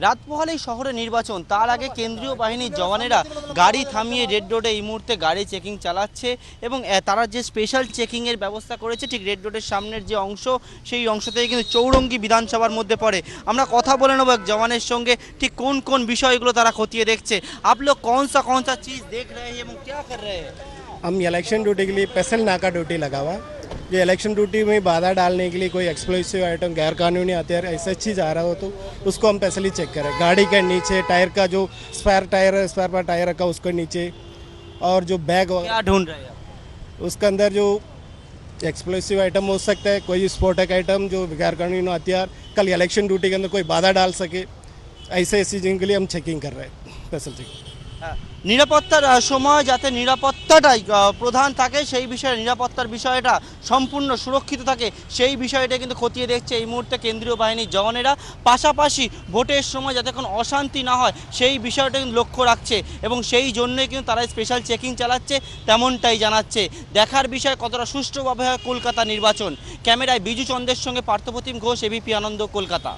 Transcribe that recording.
রাত পোহালেই শহরে নির্বাচন, তার আগে কেন্দ্রীয় বাহিনীর জওয়ানেরা গাড়ি থামিয়ে রেড রোডে এই মুহূর্তে গাড়ি চেকিং চালাচ্ছে এবং তারা যে স্পেশাল চেকিংয়ের ব্যবস্থা করেছে ঠিক রেড রোডের সামনের যে অংশ সেই অংশ থেকে কিন্তু চৌরঙ্গি বিধানসভার মধ্যে পড়ে। আমরা কথা বলে নেব এক জওয়ানের সঙ্গে, ঠিক কোন কোন বিষয়গুলো তারা খতিয়ে দেখছে। आप लोग कौन सा चीज़ देख रहे हैं एवं क्या कर रहे हैं? हम इलेक्शन ड्यूटी के लिए स्पेशल नाका ड्यूटी लगा हुआ है। जो इलेक्शन ड्यूटी में बाधा डालने के लिए कोई एक्सप्लोसिव आइटम गैर कानूनी हथियार ऐसा चीज़ आ रहा हो तो उसको हम स्पेशली चेक करें। गाड़ी के नीचे टायर का जो स्पेयर पर टायर रखा उसके नीचे और जो बैग क्या ढूंढ रहे हैं? उसके अंदर जो एक्सप्लोसिव आइटम हो सकता है, कोई स्फोटक आइटम जो गैर कानूनी हथियार कल इलेक्शन ड्यूटी के अंदर कोई बाधा डाल सके, ऐसे चीज़ों के लिए हम चेकिंग कर रहे हैं स्पेशल चेकिंग। নিরাপত্তার সময় যাতে নিরাপত্তাটাই প্রধান থাকে, সেই বিষয়ে নিরাপত্তার বিষয়টা সম্পূর্ণ সুরক্ষিত থাকে সেই বিষয়টা কিন্তু খতিয়ে দেখছে এই মুহূর্তে কেন্দ্রীয় বাহিনীর জওয়ানেরা। পাশাপাশি ভোটের সময় যাতে কোনো অশান্তি না হয় সেই বিষয়টা কিন্তু লক্ষ্য রাখছে এবং সেই জন্যই কিন্তু তারা স্পেশাল চেকিং চালাচ্ছে তেমনটাই জানাচ্ছে। দেখার বিষয় কতটা সুষ্ঠুভাবে হয় কলকাতা নির্বাচন। ক্যামেরায় বিজু চন্দ্রের সঙ্গে পার্থপ্রতিম ঘোষ, এবিপি আনন্দ, কলকাতা।